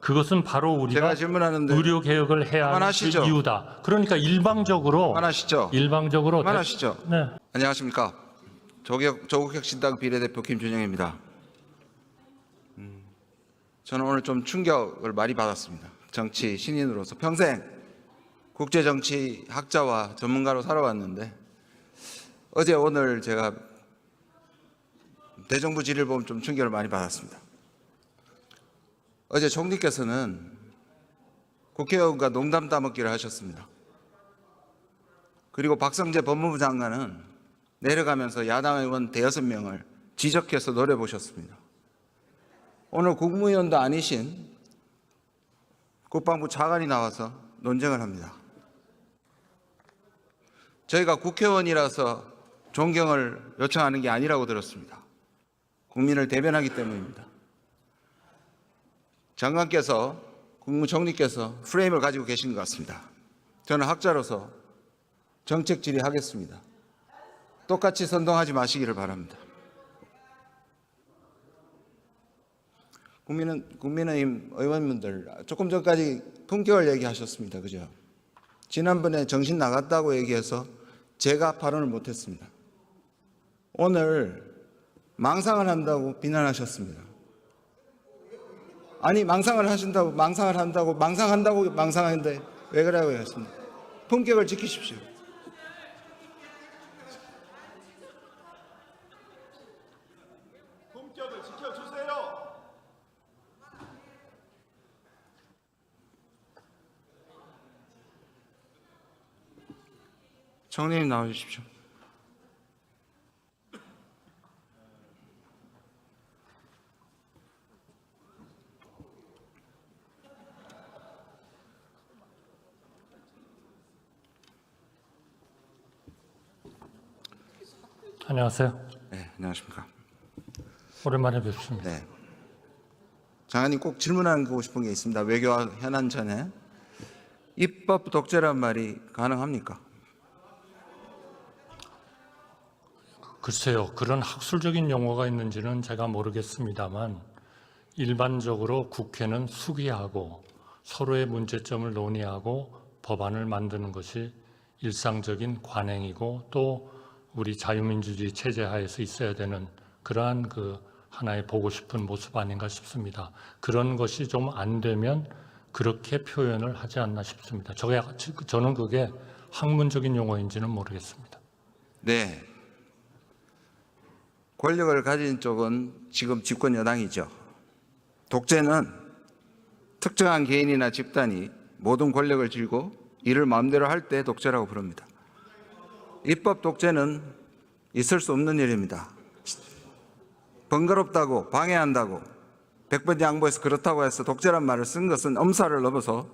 그것은 바로 우리가 제가 질문하는데 의료 개혁을 해야 하는 그만하시죠. 그 이유다. 그러니까 일방적으로 그만하시죠. 네. 안녕하십니까. 조국혁신당 비례대표 김준영입니다. 저는 오늘 좀 충격을 많이 받았습니다. 정치 신인으로서 평생 국제정치 학자와 전문가로 살아왔는데 어제 오늘 제가 대정부 질의를 보면 좀 충격을 많이 받았습니다. 어제 총리께서는 국회의원과 농담 따먹기를 하셨습니다. 그리고 박성재 법무부 장관은 내려가면서 야당 의원 대여섯 명을 지적해서 노려보셨습니다. 오늘 국무위원도 아니신 국방부 차관이 나와서 논쟁을 합니다. 저희가 국회의원이라서 존경을 요청하는 게 아니라고 들었습니다. 국민을 대변하기 때문입니다. 장관께서, 국무총리께서 프레임을 가지고 계신 것 같습니다. 저는 학자로서 정책 질의하겠습니다. 똑같이 선동하지 마시기를 바랍니다. 국민의힘 의원님들 조금 전까지 품격을 얘기하셨습니다. 그죠? 지난번에 정신 나갔다고 얘기해서 제가 발언을 못했습니다. 오늘 망상을 한다고 비난하셨습니다. 아니 망상을 한다고 망상하는데 왜 그러고 했습니다. 품격을 지키십시오. 품격을 지켜주세요. 총리님 나와주십시오. 안녕하세요. 네, 안녕하십니까. 오랜만에 뵙습니다. 네. 장관님 꼭 질문하고 싶은 게 있습니다. 외교와 현안 전에 입법 독재란 말이 가능합니까? 글쎄요. 그런 학술적인 용어가 있는지는 제가 모르겠습니다만 일반적으로 국회는 수기하고 서로의 문제점을 논의하고 법안을 만드는 것이 일상적인 관행이고 또 우리 자유민주주의 체제 하에서 있어야 되는 그러한 그 하나의 보고 싶은 모습 아닌가 싶습니다. 그런 것이 좀 안 되면 그렇게 표현을 하지 않나 싶습니다. 저는 그게 학문적인 용어인지는 모르겠습니다. 네. 권력을 가진 쪽은 지금 집권 여당이죠. 독재는 특정한 개인이나 집단이 모든 권력을 쥐고 이를 마음대로 할 때 독재라고 부릅니다. 입법 독재는 있을 수 없는 일입니다. 번거롭다고 방해한다고 100번 양보해서 그렇다고 해서 독재란 말을 쓴 것은 엄살을 넘어서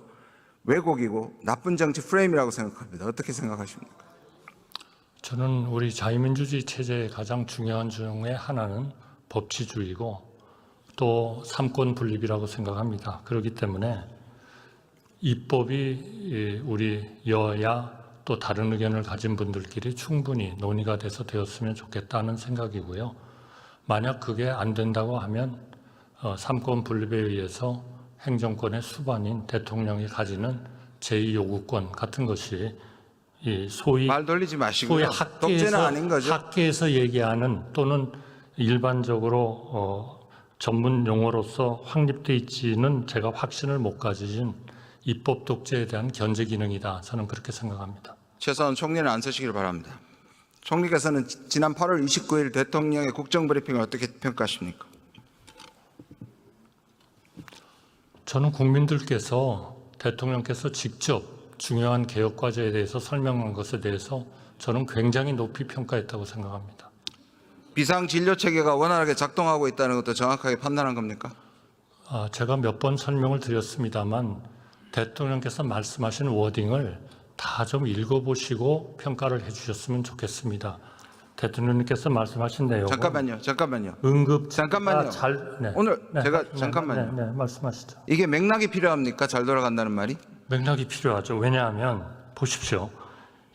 왜곡이고 나쁜 정치 프레임이라고 생각합니다. 어떻게 생각하십니까? 저는 우리 자유민주주의 체제의 가장 중요한 중에 하나는 법치주의고 또 삼권 분립이라고 생각합니다. 그렇기 때문에 입법이 우리 여야 또 다른 의견을 가진 분들끼리 충분히 논의가 돼서 되었으면 좋겠다는 생각이고요. 만약 그게 안 된다고 하면 삼권 분립에 의해서 행정권의 수반인 대통령이 가지는 제2요구권 같은 것이 이 소위 말 돌리지 마시고요. 소위 독재는 아닌 거죠. 학계에서 얘기하는 또는 일반적으로 전문 용어로서 확립돼 있지는 제가 확신을 못 가지신 입법 독재에 대한 견제 기능이다. 저는 그렇게 생각합니다. 최소한 총리는 안 쓰시길 바랍니다. 총리께서는 지난 8월 29일 대통령의 국정브리핑을 어떻게 평가하십니까? 저는 국민들께서 대통령께서 직접 중요한 개혁 과제에 대해서 설명한 것에 대해서 저는 굉장히 높이 평가했다고 생각합니다. 비상진료체계가 원활하게 작동하고 있다는 것도 정확하게 판단한 겁니까? 제가 몇 번 설명을 드렸습니다만 대통령께서 말씀하신 워딩을 다 좀 읽어보시고 평가를 해주셨으면 좋겠습니다. 대통령님께서 말씀하신 내용은 잠깐만요. 응급처치가 잠깐만요. 네, 말씀하시죠. 이게 맥락이 필요합니까? 잘 돌아간다는 말이? 맥락이 필요하죠. 왜냐하면 보십시오.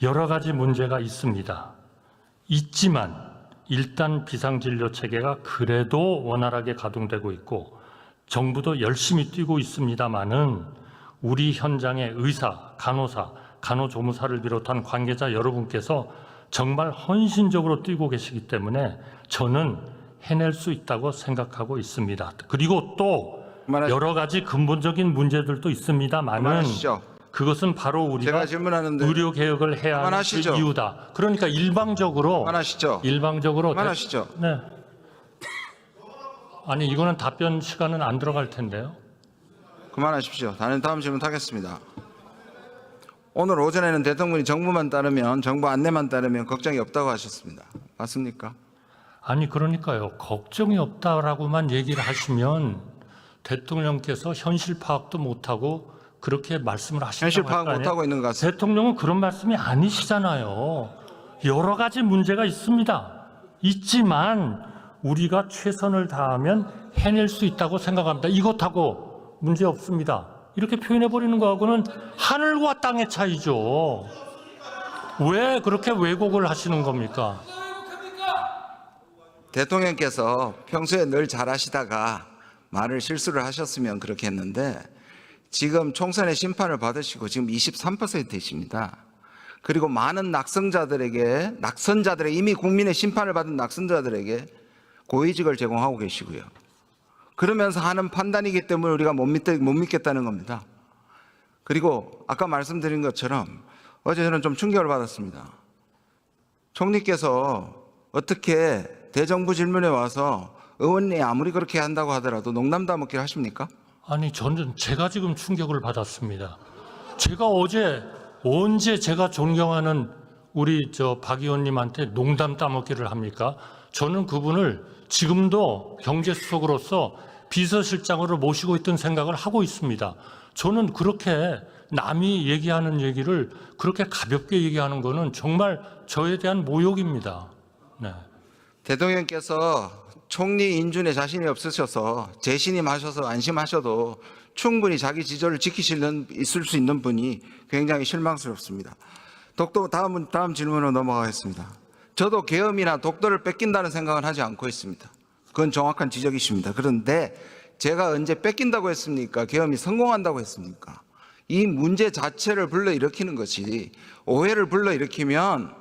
여러 가지 문제가 있습니다. 있지만 일단 비상진료 체계가 그래도 원활하게 가동되고 있고 정부도 열심히 뛰고 있습니다마는 우리 현장의 의사, 간호사, 간호조무사를 비롯한 관계자 여러분께서 정말 헌신적으로 뛰고 계시기 때문에 저는 해낼 수 있다고 생각하고 있습니다. 그리고 또 그만하시- 여러 가지 근본적인 문제들도 있습니다마는 그만하시죠. 그것은 바로 우리가 제가 질문하는데 의료 개혁을 해야 하는 그만하시죠. 그 이유다. 그러니까 일방적으로 그만하시죠. 네. 아니 이거는 답변 시간은 안 들어갈 텐데요. 그만하십시오. 다음 질문 하겠습니다. 오늘 오전에는 대통령이 정부만 따르면 정부 안내만 따르면 걱정이 없다고 하셨습니다. 맞습니까? 아니 그러니까요. 걱정이 없다라고만 얘기를 하시면 대통령께서 현실 파악도 못하고 그렇게 말씀을 하신다고 현실 할 파악 거 아니에요? 못하고 있는 것 같습니다. 대통령은 그런 말씀이 아니시잖아요. 여러 가지 문제가 있습니다. 있지만 우리가 최선을 다하면 해낼 수 있다고 생각합니다. 이것하고 문제 없습니다. 이렇게 표현해 버리는 거하고는 하늘과 땅의 차이죠. 왜 그렇게 왜곡을 하시는 겁니까? 대통령께서 평소에 늘 잘하시다가 말을 실수를 하셨으면 그렇게 했는데 지금 총선의 심판을 받으시고 지금 23%이십니다. 그리고 많은 낙선자들에게 이미 국민의 심판을 받은 낙선자들에게 고위직을 제공하고 계시고요. 그러면서 하는 판단이기 때문에 우리가 못 믿겠다는 겁니다. 그리고 아까 말씀드린 것처럼 어제 저는 좀 충격을 받았습니다. 총리께서 어떻게 대정부 질문에 와서 의원이 아무리 그렇게 한다고 하더라도 농담 따먹기를 하십니까? 아니 저는 제가 지금 충격을 받았습니다. 제가 어제 언제 제가 존경하는 우리 박 의원님한테 농담 따먹기를 합니까? 저는 그분을 지금도 경제수석으로서 비서실장으로 모시고 있던 생각을 하고 있습니다. 저는 그렇게 남이 얘기하는 얘기를 그렇게 가볍게 얘기하는 거는 정말 저에 대한 모욕입니다. 네. 대통령께서 총리 인준에 자신이 없으셔서 재신임 하셔서 안심하셔도 충분히 자기 지조를 있을 수 있는 분이 굉장히 실망스럽습니다. 다음 질문으로 넘어가겠습니다. 저도 계엄이나 독도를 뺏긴다는 생각은 하지 않고 있습니다. 그건 정확한 지적이십니다. 그런데 제가 언제 뺏긴다고 했습니까? 계엄이 성공한다고 했습니까? 이 문제 자체를 불러일으키는 것이 오해를 불러일으키면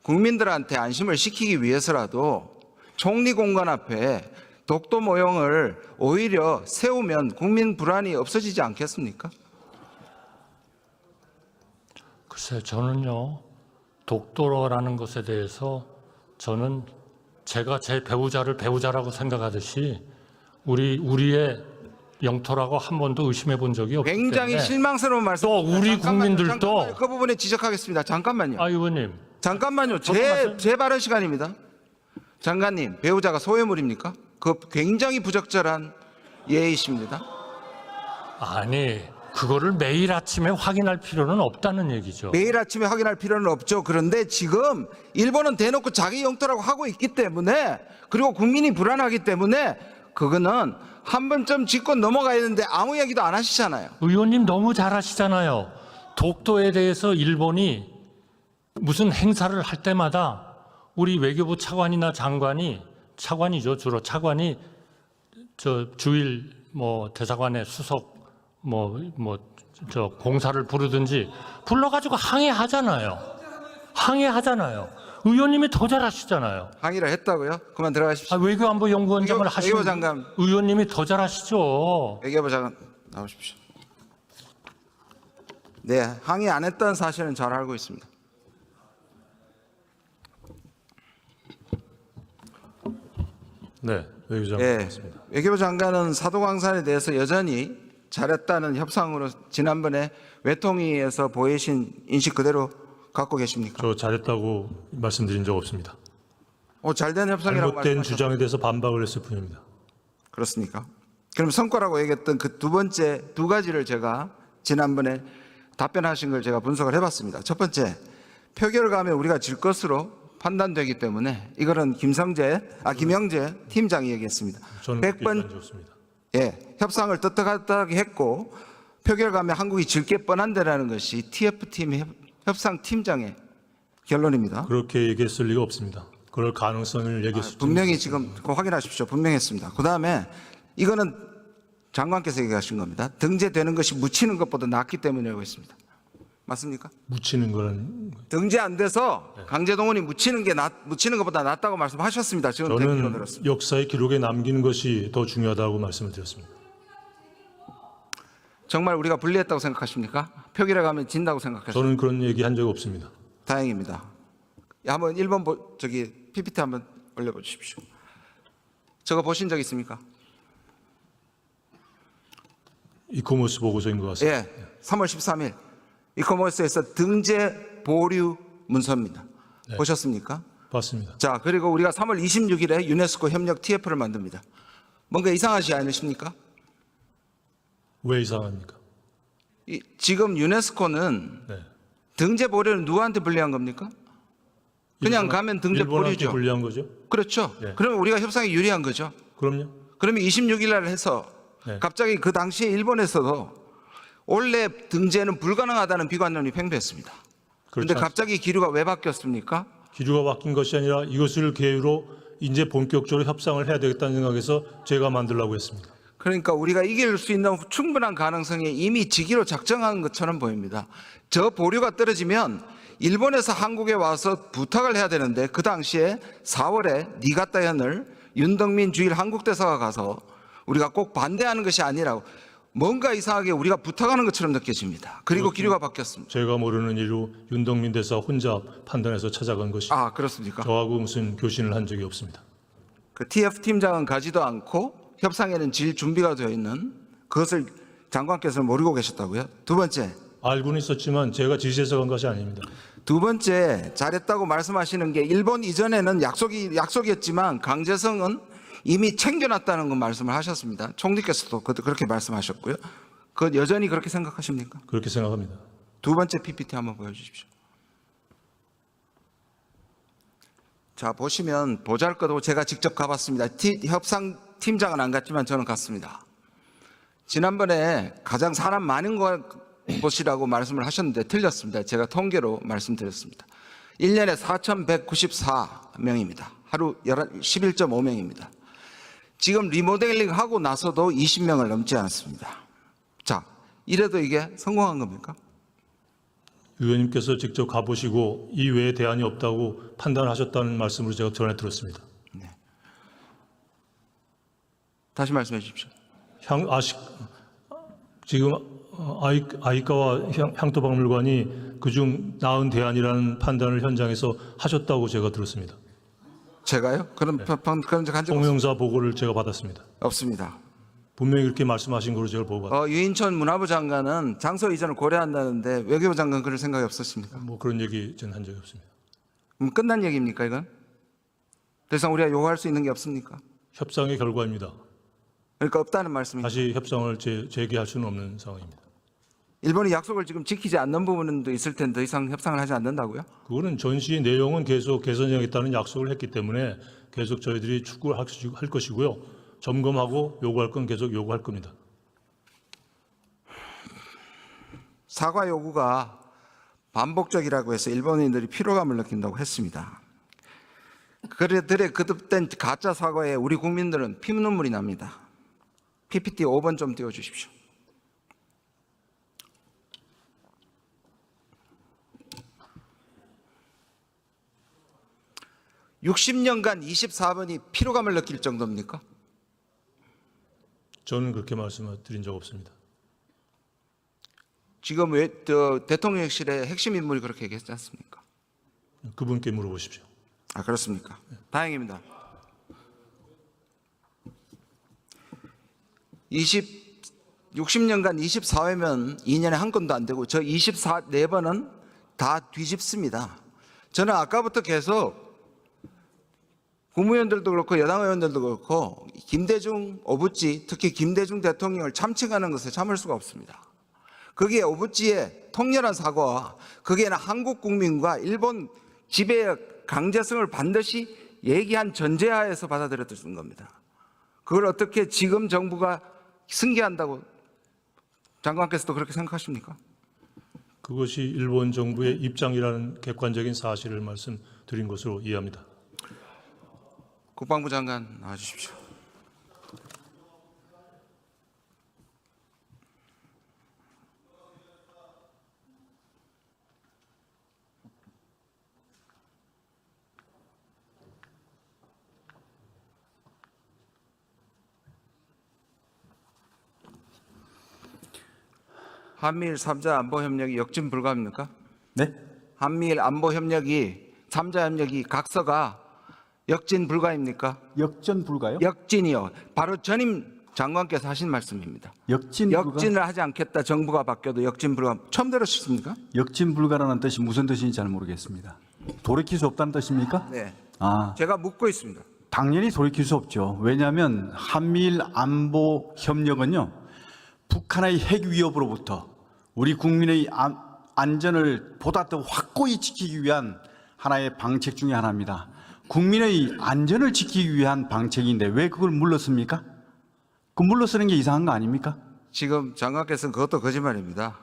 국민들한테 안심을 시키기 위해서라도 총리 공간 앞에 독도 모형을 오히려 세우면 국민 불안이 없어지지 않겠습니까? 글쎄 저는요 독도라는 것에 대해서 저는 제가 제 배우자를 배우자라고 생각하듯이 우리의 영토라고 한 번도 의심해 본 적이 없기 굉장히 때문에 실망스러운 말씀. 또 우리 국민들도 그 부분에 지적하겠습니다. 잠깐만요. 의원님 잠깐만요. 말씀- 제 발언 시간입니다. 장관님, 배우자가 소외물입니까? 그 굉장히 부적절한 예의십니다. 아니 그거를 매일 아침에 확인할 필요는 없다는 얘기죠. 매일 아침에 확인할 필요는 없죠. 그런데 지금 일본은 대놓고 자기 영토라고 하고 있기 때문에 그리고 국민이 불안하기 때문에 그거는 한 번쯤 짚고 넘어가야 되는데 아무 얘기도 안 하시잖아요. 의원님 너무 잘하시잖아요. 독도에 대해서 일본이 무슨 행사를 할 때마다 우리 외교부 차관이나 차관이죠 주로 차관이 주일 대사관의 수석 공사를 부르든지 불러가지고 항의하잖아요. 의원님이 더 잘하시잖아요. 항의를 했다고요? 그만 들어가십시오. 외교안보연구원장을 외교- 하시는 외교장관. 의원님이 더 잘하시죠. 외교부 장관 나오십시오. 네, 항의 안 했다는 사실은 잘 알고 있습니다. 네, 외교장관 예, 맞습니다. 외교부 장관은 사도광산에 대해서 여전히 잘했다는 협상으로 지난번에 외통위에서 보이신 인식 그대로 갖고 계십니까? 저 잘했다고 말씀드린 적 없습니다. 잘된 협상이라고 잘못된 말씀하셨죠? 주장에 대해서 반박을 했을 뿐입니다. 그렇습니까? 그럼 성과라고 얘기했던 그 두 가지를 제가 지난번에 답변하신 걸 제가 분석을 해봤습니다. 첫 번째, 표결을 가면 우리가 질 것으로 판단되기 때문에 이거는 김영재 팀장이 얘기했습니다. 저는 그렇게 100번 얘기한 적 없습니다. 협상을 떳떳하게 했고 표결 가면 한국이 질 게 뻔한데라는 것이 TF팀 협상팀장의 결론입니다. 그렇게 얘기했을 리가 없습니다. 그럴 가능성을 얘기했을 분명히 지금 그거 확인하십시오. 분명히 했습니다. 그 다음에 이거는 장관께서 얘기하신 겁니다. 등재되는 것이 묻히는 것보다 낫기 때문이라고 했습니다. 맞습니까? 묻히는 거는 등재 안 돼서 강제동원이 묻히는 것보다 낫다고 말씀하셨습니다. 지금 대표로 저는 들었습니다. 역사의 기록에 남기는 것이 더 중요하다고 말씀을 드렸습니다. 정말 우리가 불리했다고 생각하십니까? 표결에 가면 진다고 생각하십니까? 저는 그런 얘기 한 적 없습니다. 다행입니다. 한번 1번 PPT 한번 올려보십시오. 저거 보신 적 있습니까? 이코머스 보고서인 것 같습니다. 예, 3월 13일 이커머스에서 등재 보류 문서입니다. 네. 보셨습니까? 봤습니다. 자, 그리고 우리가 3월 26일에 유네스코 협력 TF를 만듭니다. 뭔가 이상하지 않으십니까? 왜 이상합니까? 지금 유네스코는 네. 등재 보류는 누구한테 불리한 겁니까? 그냥 가면 등재 일본한테 보류죠. 불리한 거죠? 그렇죠. 네. 그러면 우리가 협상에 유리한 거죠. 그럼요. 그러면 26일 날 해서 네. 갑자기 그 당시에 일본에서도 원래 등재는 불가능하다는 비관론이 팽배했습니다. 그런데 그렇지 갑자기 기류가 왜 바뀌었습니까? 기류가 바뀐 것이 아니라 이것을 계기로 이제 본격적으로 협상을 해야 되겠다는 생각에서 제가 만들려고 했습니다. 그러니까 우리가 이길 수 있는 충분한 가능성이 이미 지기로 작정한 것처럼 보입니다. 저 보류가 떨어지면 일본에서 한국에 와서 부탁을 해야 되는데 그 당시에 4월에 니가타현을 윤덕민 주일 한국 대사가 가서 우리가 꼭 반대하는 것이 아니라고 뭔가 이상하게 우리가 부탁하는 것처럼 느껴집니다. 그리고 기류가 바뀌었습니다. 제가 모르는 이유 윤덕민 대사 혼자 판단해서 찾아간 것이 아, 그렇습니까? 저하고 무슨 교신을 한 적이 없습니다. 그 TF 팀장은 가지도 않고 협상에는 질 준비가 되어 있는 그것을 장관께서는 모르고 계셨다고요? 두 번째, 알고는 있었지만 제가 지시해서 간 것이 아닙니다. 두 번째 잘했다고 말씀하시는 게 일본 이전에는 약속이었지만 강제성은 이미 챙겨놨다는 건 말씀을 하셨습니다. 총리께서도 그렇게 말씀하셨고요. 그 여전히 그렇게 생각하십니까? 그렇게 생각합니다. 두 번째 PPT 한번 보여주십시오. 자, 보시면 보잘것없고 제가 직접 가봤습니다. 협상 팀장은 안 갔지만 저는 갔습니다. 지난번에 가장 사람 많은 곳이라고 말씀을 하셨는데 틀렸습니다. 제가 통계로 말씀드렸습니다. 1년에 4,194명입니다. 하루 11.5명입니다. 지금 리모델링 하고 나서도 20명을 넘지 않았습니다. 자, 이래도 이게 성공한 겁니까? 의원님께서 직접 가보시고 이 외에 대안이 없다고 판단하셨다는 말씀으로 제가 전해 들었습니다. 다시 말씀해 주십시오. 지금 아이카와 향토박물관이 그중 나은 대안이라는 판단을 현장에서 하셨다고 제가 들었습니다. 제가요? 그런 그런 적한 적 홍명사 보고를 제가 받았습니다. 없습니다. 분명히 그렇게 말씀하신 걸로 제가 보고 받았습니다. 유인천 문화부 장관은 장소 이전을 고려한다는데 외교부 장관 그럴 생각이 없었습니까? 뭐 그런 얘기 저는 한 적이 없습니다. 그럼 끝난 얘기입니까 이건? 더 이상 우리가 요구할 수 있는 게 없습니까? 협상의 결과입니다. 그러니까 없다는 말씀이죠. 다시 협상을 재개할 수는 없는 상황입니다. 일본이 약속을 지금 지키지 않는 부분도 있을 텐데 더 이상 협상을 하지 않는다고요? 그거는 전시 내용은 계속 개선하겠다는 약속을 했기 때문에 계속 저희들이 축구를 할 것이고요. 점검하고 요구할 건 계속 요구할 겁니다. 사과 요구가 반복적이라고 해서 일본인들이 피로감을 느낀다고 했습니다. 그들의 거듭된 가짜 사과에 우리 국민들은 피눈물이 납니다. PPT 5번 좀 띄워주십시오. (60년간) 24번이 피로감을 느낄 정도입니까? 저는 그렇게 말씀드린 적 없습니다. 지금 왜 대통령실의 핵심 인물이 그렇게 얘기했지 않습니까? 그분께 물어보십시오. 아, 그렇습니까? 다행입니다. 60년간 24회면 2년에 한 건도 안 되고 저 24번은 다 뒤집습니다. 저는 아까부터 계속 국무위원들도 그렇고 여당 의원들도 그렇고 김대중 오부지, 특히 김대중 대통령을 참칭하는 것에 참을 수가 없습니다. 거기에 오부지의 통렬한 사과와 거기에는 한국 국민과 일본 지배의 강제성을 반드시 얘기한 전제하에서 받아들였던 겁니다. 그걸 어떻게 지금 정부가 승계한다고 장관께서도 그렇게 생각하십니까? 그것이 일본 정부의 입장이라는 객관적인 사실을 말씀드린 것으로 이해합니다. 국방부 장관 나와주십시오. 한미일 3자 안보 협력이 역진 불가합니까? 네? 한미일 안보 협력이 3자 협력이 각서가 역진 불가입니까? 역전 불가요? 역진이요. 바로 전임 장관께서 하신 말씀입니다. 역진 불가? 역진을 하지 않겠다. 정부가 바뀌어도 역진 불가. 처음 들으셨습니까? 역진 불가라는 뜻이 무슨 뜻인지 잘 모르겠습니다. 돌이킬 수 없다는 뜻입니까? 네. 아, 제가 묻고 있습니다. 당연히 돌이킬 수 없죠. 왜냐하면 한미일 안보 협력은요, 북한의 핵 위협으로부터 우리 국민의 안전을 보다 더 확고히 지키기 위한 하나의 방책 중에 하나입니다. 국민의 안전을 지키기 위한 방책인데 왜 그걸 물렀습니까? 그 물러서는 게 이상한 거 아닙니까? 지금 장관께서는 그것도 거짓말입니다.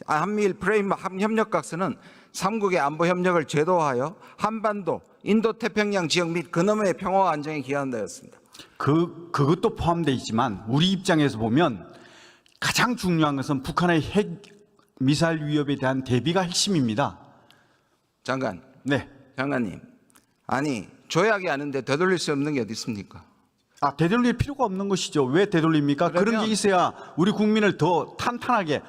한미일 프레임 협력각서는 삼국의 안보 협력을 제도화하여 한반도, 인도태평양 지역 및 그놈의 평화와 안정에 기여한다였습니다. 그것도 포함되어 있지만 우리 입장에서 보면 가장 중요한 것은 북한의 핵 미사일 위협에 대한 대비가 핵심입니다. 장관, 네. 장관님. 아니 조약이 아는데 되돌릴 수 없는 게 어디 있습니까? 아, 되돌릴 필요가 없는 것이죠. 왜 되돌립니까? 그런 그러면- 게 있어야 우리 국민을 더 탄탄하게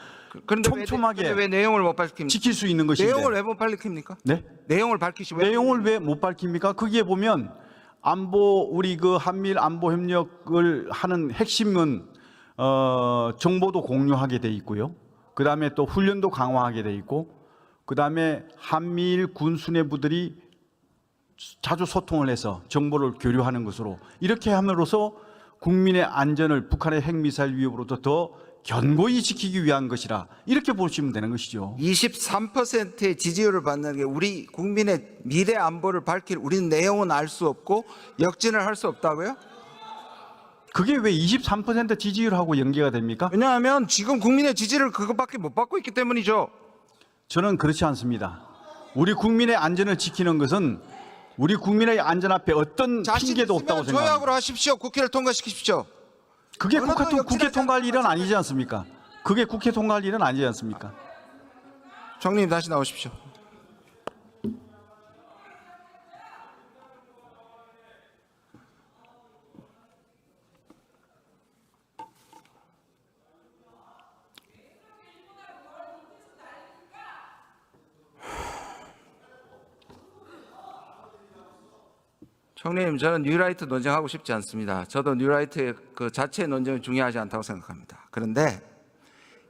그런데 촘촘하게 왜 내용을 못 밝힙니까? 지킬 수 있는 것인데. 내용을 왜 못 밝힙니까? 네? 내용을 밝히시 왜? 내용을 왜 못 밝힙니까? 거기에 보면 안보 우리 그 한미일 안보 협력을 하는 핵심은 정보도 공유하게 돼 있고요. 그다음에 또 훈련도 강화하게 돼 있고, 그다음에 한미일 군 수뇌부들이 자주 소통을 해서 정보를 교류하는 것으로 이렇게 함으로써 국민의 안전을 북한의 핵미사일 위협으로부터 더 견고히 지키기 위한 것이라 이렇게 보시면 되는 것이죠. 23%의 지지율을 받는 게 우리 국민의 미래 안보를 밝힐 우리는 내용은 알 수 없고 역진을 할 수 없다고요? 그게 왜 23% 지지율하고 연계가 됩니까? 왜냐하면 지금 국민의 지지를 그것밖에 못 받고 있기 때문이죠. 저는 그렇지 않습니다. 우리 국민의 안전을 지키는 것은 우리 국민의 안전 앞에 어떤 자신 핑계도 없다고 있으면 생각합니다. 조약으로 하십시오. 국회를 통과시키십시오. 그게 어느 또 국회 역진을 통과할 일은 아니지 않습니까? 그게 국회 통과할 일은 아니지 않습니까? 총리님 다시 나오십시오. 총리님, 저는 뉴라이트 논쟁하고 싶지 않습니다. 저도 뉴라이트의 그 자체 논쟁이 중요하지 않다고 생각합니다. 그런데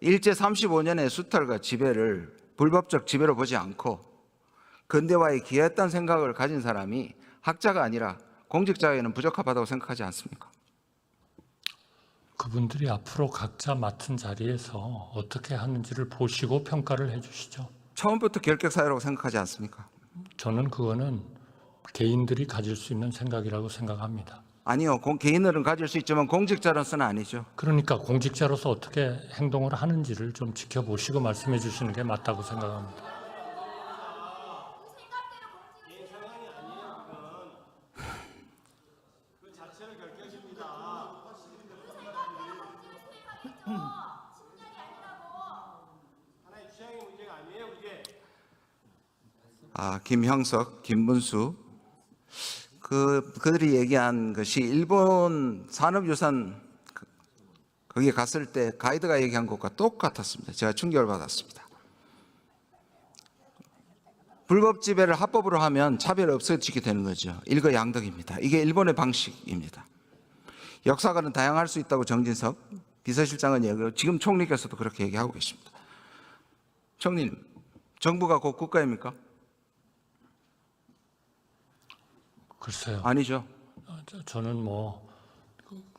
일제 35년의 수탈과 지배를 불법적 지배로 보지 않고 근대화에 기여했다는 생각을 가진 사람이 학자가 아니라 공직자에는 부적합하다고 생각하지 않습니까? 그분들이 앞으로 각자 맡은 자리에서 어떻게 하는지를 보시고 평가를 해주시죠. 처음부터 결격사유라고 생각하지 않습니까? 저는 그거는 개인들이 가질 수 있는 생각이라고 생각합니다. 아니요. 개인들은 가질 수 있지만 공직자로서는 아니죠. 그러니까 공직자로서 어떻게 행동을 하는지를 좀 지켜보시고 말씀해 주시는 게 맞다고 생각합니다. 김형석, 김문수 그들이 얘기한 것이 일본 산업유산 거기에 갔을 때 가이드가 얘기한 것과 똑같았습니다. 제가 충격을 받았습니다. 불법 지배를 합법으로 하면 차별이 없어지게 되는 거죠. 일거양득입니다. 이게 일본의 방식입니다. 역사관은 다양할 수 있다고 정진석 비서실장은 얘기하고 지금 총리께서도 그렇게 얘기하고 계십니다. 총리님, 정부가 곧 국가입니까? 글쎄요. 아니죠. 저는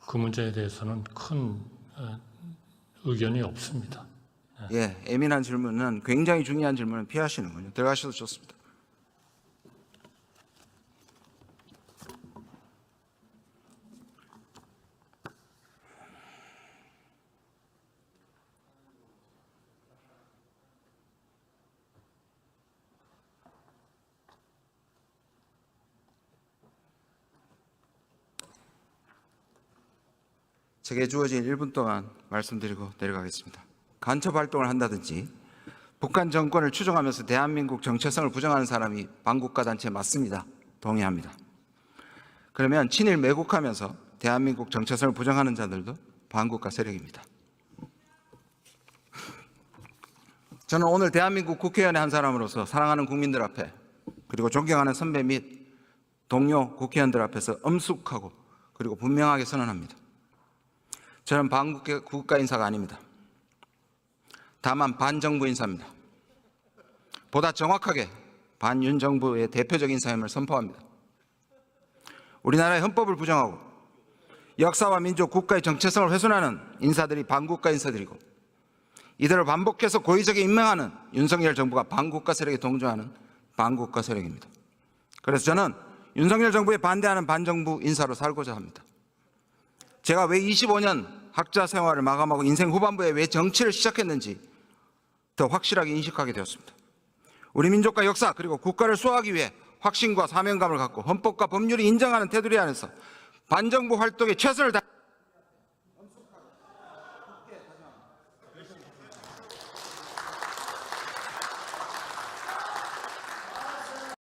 그 문제에 대해서는 큰 의견이 없습니다. 예, 예민한 질문은 굉장히 중요한 질문을 피하시는군요. 들어가셔도 좋습니다. 제게 주어진 1분 동안 말씀드리고 내려가겠습니다. 간첩 활동을 한다든지 북한 정권을 추종하면서 대한민국 정체성을 부정하는 사람이 반국가 단체 맞습니다. 동의합니다. 그러면 친일 매국하면서 대한민국 정체성을 부정하는 자들도 반국가 세력입니다. 저는 오늘 대한민국 국회의원의 한 사람으로서 사랑하는 국민들 앞에 그리고 존경하는 선배 및 동료 국회의원들 앞에서 엄숙하고 그리고 분명하게 선언합니다. 저는 반국가 인사가 아닙니다. 다만 반정부 인사입니다. 보다 정확하게 반윤 정부의 대표적 인사임을 선포합니다. 우리나라의 헌법을 부정하고 역사와 민족, 국가의 정체성을 훼손하는 인사들이 반국가 인사들이고 이들을 반복해서 고의적에 임명하는 윤석열 정부가 반국가 세력에 동조하는 반국가 세력입니다. 그래서 저는 윤석열 정부에 반대하는 반정부 인사로 살고자 합니다. 제가 왜 25년 학자 생활을 마감하고 인생 후반부에 왜 정치를 시작했는지 더 확실하게 인식하게 되었습니다. 우리 민족과 역사 그리고 국가를 수호하기 위해 확신과 사명감을 갖고 헌법과 법률이 인정하는 테두리 안에서 반정부 활동에 최선을 다